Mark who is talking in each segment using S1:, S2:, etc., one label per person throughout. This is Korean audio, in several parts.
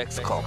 S1: 백스컴.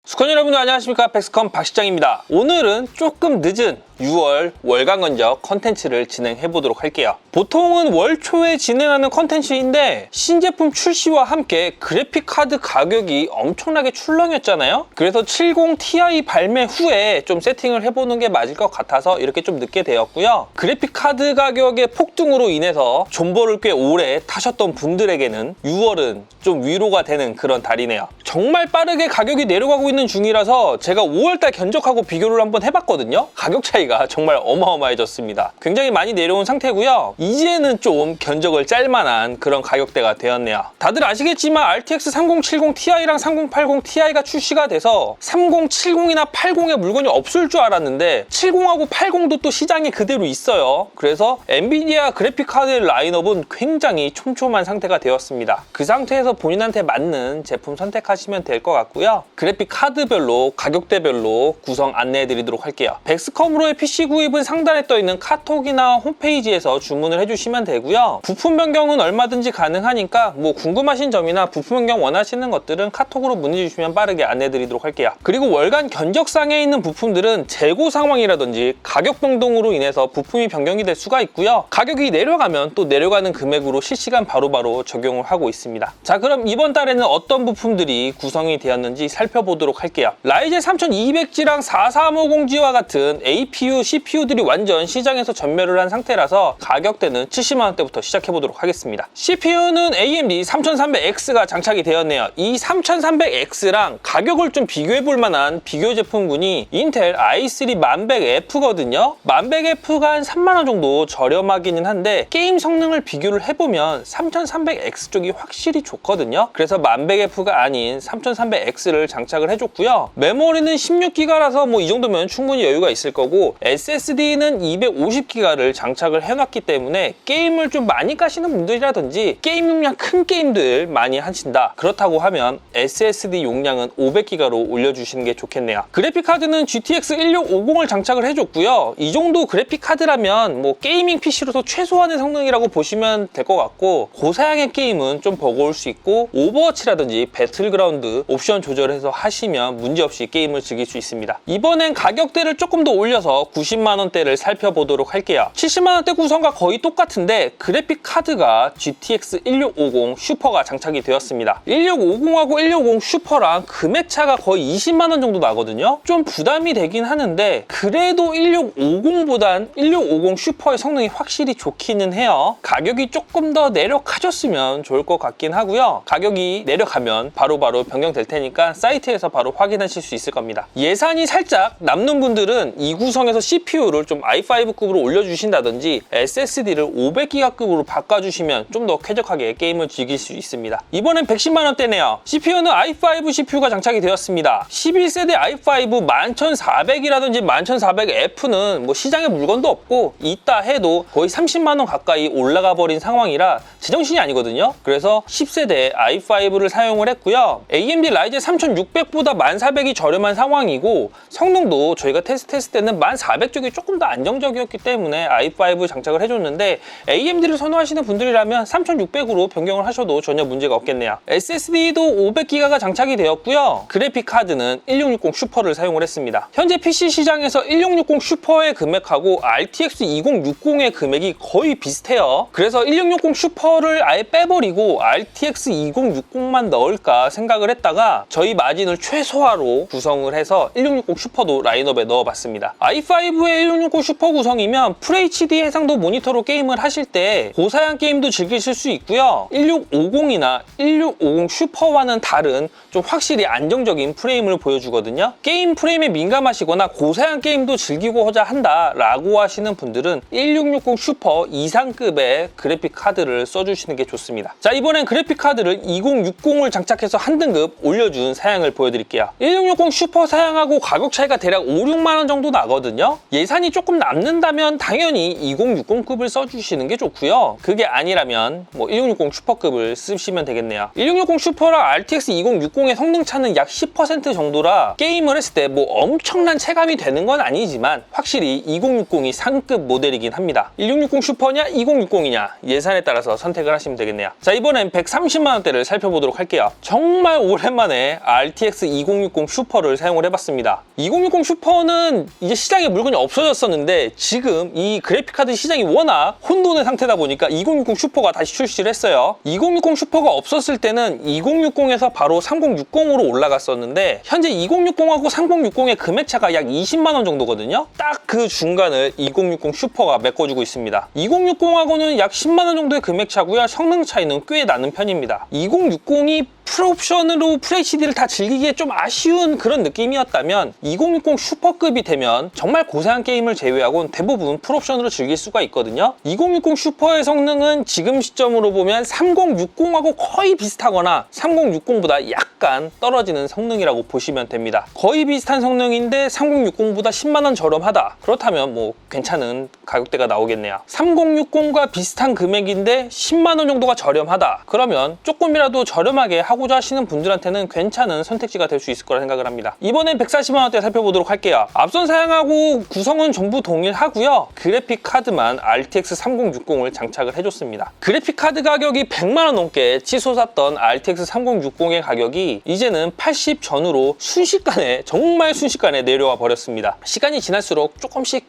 S1: 수건 여러분들 안녕하십니까? 백스컴 박실장입니다. 오늘은 조금 늦은 6월 월간 건적 컨텐츠를 진행해 보도록 할게요. 보통은 월 초에 진행하는 컨텐츠인데 신제품 출시와 함께 그래픽카드 가격이 엄청나게 출렁였잖아요. 그래서 70ti 발매 후에 좀 세팅을 해보는 게 맞을 것 같아서 이렇게 좀 늦게 되었고요. 그래픽카드 가격의 폭등으로 인해서 존버를 꽤 오래 타셨던 분들에게는 6월은 좀 위로가 되는 그런 달이네요. 정말 빠르게 가격이 내려가고 있는 중이라서 제가 5월달 견적하고 비교를 한번 해봤거든요. 가격 차이가 정말 어마어마해졌습니다. 굉장히 많이 내려온 상태고요. 이제는 좀 견적을 짤만한 그런 가격대가 되었네요. 다들 아시겠지만 RTX 3070ti랑 3080ti가 출시가 돼서 3070이나 80에 물건이 없을 줄 알았는데 70하고 80도 또 시장에 그대로 있어요. 그래서 엔비디아 그래픽카드 라인업은 굉장히 촘촘한 상태가 되었습니다. 그 상태에서 본인한테 맞는 제품 선택하시면 될 것 같고요. 그래픽 카드별로 가격대별로 구성 안내해 드리도록 할게요. 백스컴으로의 PC 구입은 상단에 떠있는 카톡이나 홈페이지에서 주문을 해주시면 되고요. 부품 변경은 얼마든지 가능하니까 뭐 궁금하신 점이나 부품 변경 원하시는 것들은 카톡으로 문의 주시면 빠르게 안내해 드리도록 할게요. 그리고 월간 견적상에 있는 부품들은 재고 상황이라든지 가격 변동으로 인해서 부품이 변경이 될 수가 있고요. 가격이 내려가면 또 내려가는 금액으로 실시간 바로바로 적용을 하고 있습니다. 자, 그럼 이번 달에는 어떤 부품들이 구성이 되었는지 살펴보도록 할게요. 라이젠 3200G랑 4350G와 같은 APU, CPU들이 완전 시장에서 전멸을 한 상태라서 가격대는 70만원대부터 시작해보도록 하겠습니다. CPU는 AMD 3300X가 장착이 되었네요. 이 3300X랑 가격을 좀 비교해볼 만한 비교 제품군이 인텔 i3 1100F거든요. 1100F가 한 3만원 정도 저렴하기는 한데 게임 성능을 비교를 해보면 3300X 쪽이 확실히 좋거든요. 그래서 1100F가 아닌 3300X를 장착을 해줬고요. 메모리는 16기가라서 뭐 이 정도면 충분히 여유가 있을 거고 SSD는 250기가를 장착을 해놨기 때문에 게임을 좀 많이 까시는 분들이라든지 게임 용량 큰 게임들 많이 하신다. 그렇다고 하면 SSD 용량은 500기가로 올려주시는 게 좋겠네요. 그래픽카드는 GTX 1650을 장착을 해줬고요. 이 정도 그래픽카드라면 뭐 게이밍 PC로서 최소한의 성능이라고 보시면 될 것 같고 고사양의 게임은 좀 버거울 수 있고 오버워치라든지 배틀그라운드 옵션 조절해서 하시면 문제없이 게임을 즐길 수 있습니다. 이번엔 가격대를 조금 더 올려서 90만원대를 살펴보도록 할게요. 70만원대 구성과 거의 똑같은데 그래픽 카드가 GTX 1650 슈퍼가 장착이 되었습니다. 1650하고 1650 슈퍼랑 금액 차가 거의 20만원 정도 나거든요. 좀 부담이 되긴 하는데 그래도 1650보단 1650 슈퍼의 성능이 확실히 좋기는 해요. 가격이 조금 더 내려가줬으면 좋을 것 같긴 하고요. 가격이 내려가면 바로바로 변경될 테니까 사이트에서 바로 확인하실 수 있을 겁니다. 예산이 살짝 남는 분들은 이 구성에서 CPU를 좀 i5급으로 올려주신다든지 SSD를 500기가급으로 바꿔주시면 좀 더 쾌적하게 게임을 즐길 수 있습니다. 이번엔 110만원대네요. CPU는 i5 CPU가 장착이 되었습니다. 11세대 i5 11400이라든지 11400F는 뭐 시장에 물건도 없고 있다 해도 거의 30만원 가까이 올라가 버린 상황이라 제정신이 아니거든요. 그래서 10세대 i5를 사용을 했고요. AMD 라이젠 3600보다 1400이 저렴한 상황이고 성능도 저희가 테스트했을 때는 1400 쪽이 조금 더 안정적이었기 때문에 i5 장착을 해줬는데 AMD를 선호하시는 분들이라면 3600으로 변경을 하셔도 전혀 문제가 없겠네요. SSD도 500기가가 장착이 되었고요. 그래픽 카드는 1660 슈퍼를 사용을 했습니다. 현재 PC 시장에서 1660 슈퍼의 금액하고 RTX 2060의 금액이 거의 비슷해요. 그래서 1660 슈퍼를 아예 빼버리고 RTX 2060만 넣을까 생각을 했다가 저희 마진을 최소화로 구성을 해서 1660 슈퍼도 라인업에 넣어봤습니다. i5의 1660 슈퍼 구성이면 FHD 해상도 모니터로 게임을 하실 때 고사양 게임도 즐기실 수 있고요. 1650이나 1650 슈퍼와는 다른 좀 확실히 안정적인 프레임을 보여주거든요. 게임 프레임에 민감하시거나 고사양 게임도 즐기고자 한다라고 하시는 분들은 1660 슈퍼 이상급의 그래픽 카드를 써주시는 게 좋습니다. 자, 이번엔 그래픽 카드를 2060을 장착해서 한 등급 올려준 사양을 보여드릴게요. 1660 슈퍼 사양하고 가격 차이가 대략 5, 6만원 정도 나거든요. 있거든요. 예산이 조금 남는다면 당연히 2060급을 써주시는 게 좋고요. 그게 아니라면 뭐 1660 슈퍼급을 쓰시면 되겠네요. 1660 슈퍼랑 RTX 2060의 성능 차는 약 10% 정도라 게임을 했을 때 뭐 엄청난 체감이 되는 건 아니지만 확실히 2060이 상급 모델이긴 합니다. 1660 슈퍼냐 2060이냐 예산에 따라서 선택을 하시면 되겠네요. 자, 이번엔 130만원대를 살펴보도록 할게요. 정말 오랜만에 RTX 2060 슈퍼를 사용을 해봤습니다. 2060 슈퍼는 이제 시장에 물건이 없어졌었는데 지금 이 그래픽카드 시장이 워낙 혼돈의 상태다 보니까 2060 슈퍼가 다시 출시를 했어요. 2060 슈퍼가 없었을 때는 2060에서 바로 3060으로 올라갔었는데 현재 2060하고 3060의 금액차가 약 20만원 정도거든요. 딱 그 중간을 2060 슈퍼가 메꿔주고 있습니다. 2060하고는 약 10만원 정도의 금액차고요. 성능 차이는 꽤 나는 편입니다. 2060이 풀옵션으로 FHD를 다 즐기기에 좀 아쉬운 그런 느낌이었다면 2060 슈퍼급이 되면 정말 고사양 게임을 제외하고는 대부분 풀옵션으로 즐길 수가 있거든요. 2060 슈퍼의 성능은 지금 시점으로 보면 3060하고 거의 비슷하거나 3060보다 약간 떨어지는 성능이라고 보시면 됩니다. 거의 비슷한 성능인데 3060보다 10만원 저렴하다. 그렇다면 뭐 괜찮은 가격대가 나오겠네요. 3060과 비슷한 금액인데 10만원 정도가 저렴하다. 그러면 조금이라도 저렴하게 하고자 하시는 분들한테는 괜찮은 선택지가 될 수 있을 거라 생각을 합니다. 이번엔 140만원대 살펴보도록 할게요. 앞선 사양하고 구성은 전부 동일하고요. 그래픽 카드만 RTX 3060을 장착을 해줬습니다. 그래픽 카드 가격이 100만원 넘게 치솟았던 RTX 3060의 가격이 이제는 80 전후로 순식간에 정말 순식간에 내려와 버렸습니다. 시간이 지날수록 조금씩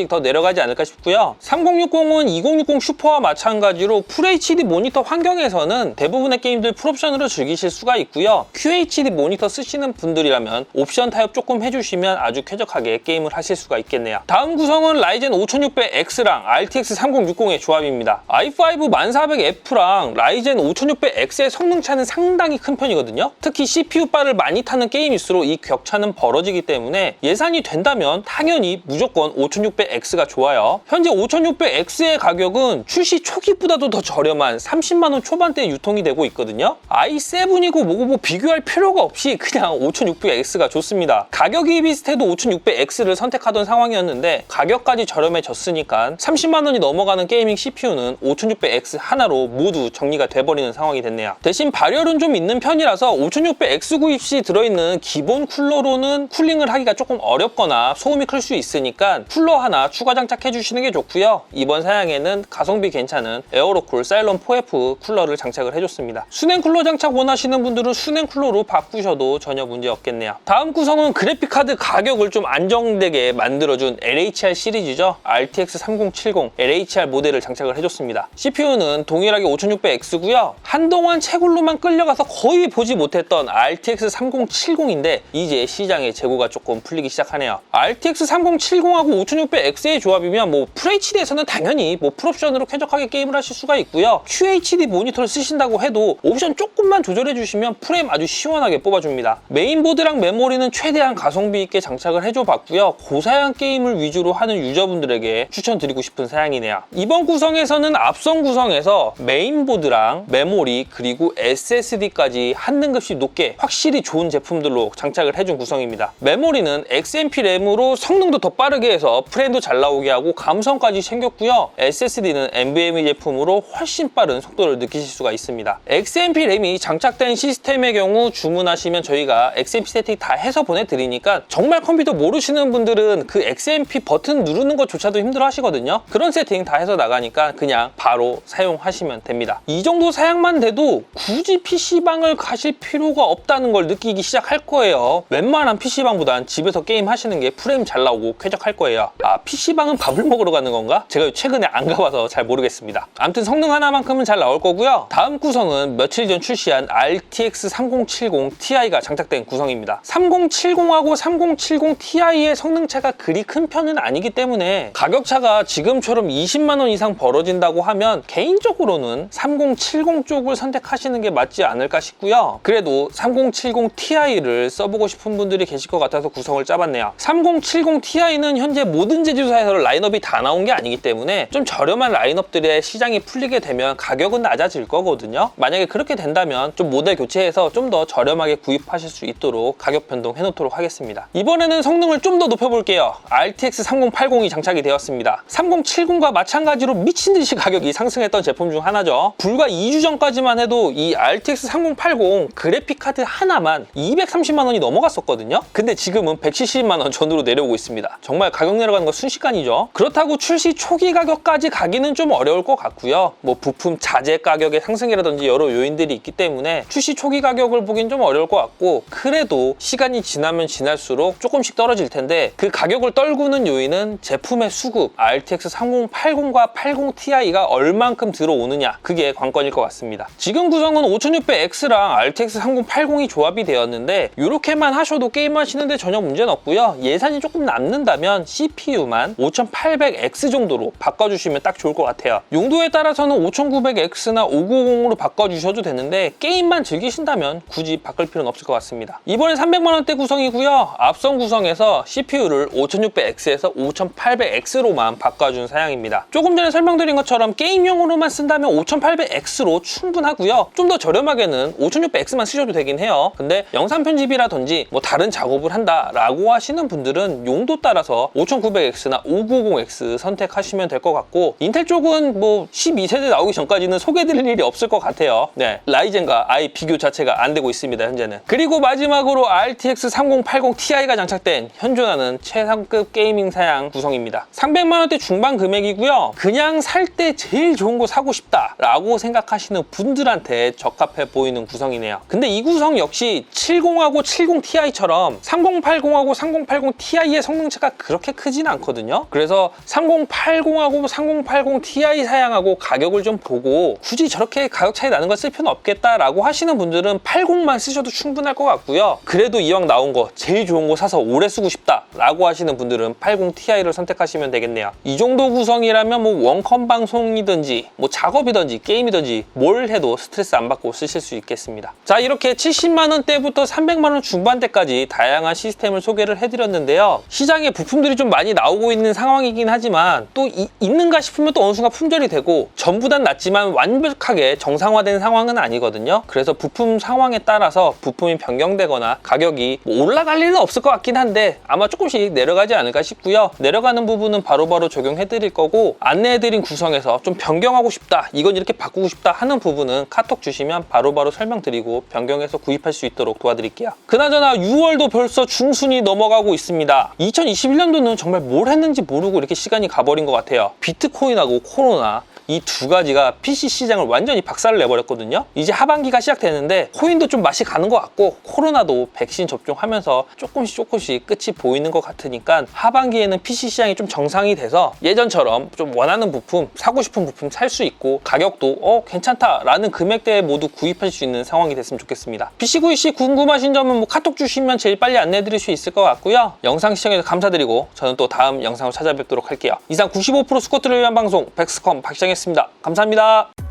S1: 더 내려가지 않을까 싶고요. 3060은 2060 슈퍼와 마찬가지로 FHD 모니터 환경에서는 대부분의 게임들 풀옵션으로 즐기실 수가 있고요. QHD 모니터 쓰시는 분들이라면 옵션 타협 조금 해주시면 아주 쾌적하게 게임을 하실 수가 있겠네요. 다음 구성은 라이젠 5600X랑 RTX 3060의 조합입니다. i5 1400F랑 라이젠 5600X의 성능 차는 상당히 큰 편이거든요. 특히 CPU바를 많이 타는 게임일수록 이 격차는 벌어지기 때문에 예산이 된다면 당연히 무조건 5600X가 좋아요. 현재 5600X의 가격은 출시 초기보다도 더 저렴한 30만원 초반대에 유통이 되고 있거든요. i7이고 뭐고 뭐 비교할 필요가 없이 그냥 5600X가 좋습니다. 가격이 비슷해도 5600X를 선택하던 상황이었는데 가격까지 저렴해졌으니까 30만원이 넘어가는 게이밍 CPU는 5600X 하나로 모두 정리가 돼버리는 상황이 됐네요. 대신 발열은 좀 있는 편이라서 5600X 구입 시 들어있는 기본 쿨러로는 쿨링을 하기가 조금 어렵거나 소음이 클 수 있으니까 쿨러 하나 추가 장착해 주시는 게 좋고요. 이번 사양에는 가성비 괜찮은 에어로쿨 사일론 4F 쿨러를 장착을 해줬습니다. 수냉 쿨러 장착 원하시는 분들은 수냉 쿨러로 바꾸셔도 전혀 문제 없겠네요. 다음 구성은 그래픽카드 가격을 좀 안정되게 만들어준 LHR 시리즈죠. RTX 3070 LHR 모델을 장착을 해줬습니다. CPU는 동일하게 5600X고요. 한동안 채굴로만 끌려가서 거의 보지 못했던 RTX 3070인데 이제 시장에 재고가 조금 풀리기 시작하네요. RTX 3070하고 5600X의 조합이면 뭐 FHD에서는 당연히 뭐 풀옵션으로 쾌적하게 게임을 하실 수가 있고요. QHD 모니터를 쓰신다고 해도 옵션 조금만 조절해 주시면 프레임 아주 시원하게 뽑아줍니다. 메인보드랑 메모리는 최대한 가성비 있게 장착을 해줘 봤고요. 고사양 게임을 위주로 하는 유저분들에게 추천드리고 싶은 사양이네요. 이번 구성에서는 앞선 구성에서 메인보드랑 메모리 그리고 SSD까지 한 등급씩 높게 확실히 좋은 제품들로 장착을 해준 구성입니다. 메모리는 XMP 램으로 성능도 더 빠르게 해서 프레임도 잘 나오게 하고 감성까지 챙겼고요. SSD는 NVMe 제품으로 훨씬 빠른 속도를 느끼실 수가 있습니다. XMP 램이 장착된 시스템의 경우 주문하시면 저희가 XMP 세팅 다 해서 보내드리니까 정말 컴퓨터 모르시는 분들은 그 XMP 버튼 누르는 것조차도 힘들어 하시거든요. 그런 세팅 다 해서 나가니까 그냥 바로 사용하시면 됩니다. 이 정도 사양만 돼도 굳이 PC방을 가실 필요가 없다는 걸 느끼기 시작할 거예요. 웬만한 PC방보단 집에서 게임 하시는 게 프레임 잘 나오고 쾌적할 거예요. 아, PC방은 밥을 먹으러 가는 건가? 제가 최근에 안 가봐서 잘 모르겠습니다. 아무튼 성능 하나만큼은 잘 나올 거고요. 다음 구성은 며칠 전 출시한 RTX 3070 Ti가 장착된 구성입니다. 3070하고 3070 Ti의 성능차가 그리 큰 편은 아니기 때문에 가격차가 지금처럼 20만원 이상 벌어진다고 하면 개인적으로는 3070 쪽을 선택하시는 게 맞지 않을까 싶고요. 그래도 3070 Ti를 써보고 싶은 분들이 계실 것 같아서 구성을 짜봤네요. 3070 Ti는 현재 모든 제조사에서 라인업이 다 나온 게 아니기 때문에 좀 저렴한 라인업들의 시장이 풀리게 되면 가격은 낮아질 거거든요. 만약에 그렇게 된다면 필요하다면 좀 모델 교체해서 좀 더 저렴하게 구입하실 수 있도록 가격 변동해 놓도록 하겠습니다. 이번에는 성능을 좀 더 높여볼게요. RTX 3080이 장착이 되었습니다. 3070과 마찬가지로 미친듯이 가격이 상승했던 제품 중 하나죠. 불과 2주 전까지만 해도 이 RTX 3080 그래픽카드 하나만 230만 원이 넘어갔었거든요. 근데 지금은 170만 원 전후로 내려오고 있습니다. 정말 가격 내려가는 거 순식간이죠. 그렇다고 출시 초기 가격까지 가기는 좀 어려울 것 같고요. 뭐 부품 자재 가격의 상승이라든지 여러 요인들이 있기 때문에 출시 초기 가격을 보긴 좀 어려울 것 같고, 그래도 시간이 지나면 지날수록 조금씩 떨어질 텐데 그 가격을 떨구는 요인은 제품의 수급, RTX 3080과 80ti가 얼만큼 들어오느냐, 그게 관건일 것 같습니다. 지금 구성은 5600X랑 RTX 3080이 조합이 되었는데 이렇게만 하셔도 게임 하시는데 전혀 문제는 없고요. 예산이 조금 남는다면 CPU만 5800X 정도로 바꿔주시면 딱 좋을 것 같아요. 용도에 따라서는 5900X나 5950으로 바꿔주셔도 되는데 게임만 즐기신다면 굳이 바꿀 필요는 없을 것 같습니다. 이번엔 300만원대 구성이고요. 앞선 구성에서 CPU를 5600X에서 5800X로만 바꿔준 사양입니다. 조금 전에 설명드린 것처럼 게임용으로만 쓴다면 5800X로 충분하고요. 좀 더 저렴하게는 5600X만 쓰셔도 되긴 해요. 근데 영상 편집이라든지 뭐 다른 작업을 한다라고 하시는 분들은 용도 따라서 5900X나 5950X 선택하시면 될 것 같고, 인텔 쪽은 뭐 12세대 나오기 전까지는 소개드릴 일이 없을 것 같아요. 네, 라이젠과 아예 비교 자체가 안 되고 있습니다, 현재는. 그리고 마지막으로 RTX 3080 Ti가 장착된 현존하는 최상급 게이밍 사양 구성입니다. 300만원대 중반 금액이고요. 그냥 살 때 제일 좋은 거 사고 싶다라고 생각하시는 분들한테 적합해 보이는 구성이네요. 근데 이 구성 역시 70하고 70ti처럼 3080하고 3080ti의 성능차가 그렇게 크진 않거든요. 그래서 3080하고 3080ti 사양하고 가격을 좀 보고 굳이 저렇게 가격 차이 나는 걸 쓸 필요는 없겠다라고 하시는 분들은 80만 쓰셔도 충분할 것 같고요. 그래도 이왕 나온 거 제일 좋은 거 사서 오래 쓰고 싶다라고 하시는 분들은 80ti를 선택하시면 되겠네요. 이 정도 구성이라면 뭐 원컴 방송이든지 뭐 작업이든지 게임이든지 뭘 해도 스트레스 안 받고 쓰실 수 있겠습니다. 자, 이렇게 70만원대부터 300만원 중반대까지 다양한 시스템을 소개를 해드렸는데요. 시장에 부품들이 좀 많이 나오고 있는 상황이긴 하지만 또 있는가 싶으면 또 어느 순간 품절이 되고 전보단 낫지만 완벽하게 정상화된 상황은 아니거든요. 그래서 부품 상황에 따라서 부품이 변경되거나 가격이 뭐 올라갈 일은 없을 것 같긴 한데 아마 조금씩 내려가지 않을까 싶고요. 내려가는 부분은 바로바로 적용해드릴 거고, 안내해드린 구성에서 좀 변경하고 싶다, 이건 이렇게 바꾸고 싶다 하는 부분은 카톡 주시면 바로바로 설명드리고 변경해서 구입할 수 있도록 도와드릴게요. 그나저나 6월도 벌써 중순이 넘어가고 있습니다. 2021년도는 정말 뭘 했는지 모르고 이렇게 시간이 가버린 것 같아요. 비트코인하고 코로나, 이 두 가지가 PC 시장을 완전히 박살을 내버렸거든요. 이제 하반기가 시작되는데 코인도 좀 맛이 가는 것 같고, 코로나도 백신 접종하면서 조금씩 끝이 보이는 것 같으니까 하반기에는 PC 시장이 좀 정상이 돼서 예전처럼 좀 원하는 부품, 사고 싶은 부품 살 수 있고 가격도 괜찮다라는 금액대에 모두 구입할 수 있는 상황이 됐으면 좋겠습니다. PC 구입 시 궁금하신 점은 뭐 카톡 주시면 제일 빨리 안내해드릴 수 있을 것 같고요. 영상 시청해서 감사드리고 저는 또 다음 영상으로 찾아뵙도록 할게요. 이상 95% 스쿼트를 위한 방송 백스컴 박시장이었습니다. 감사합니다.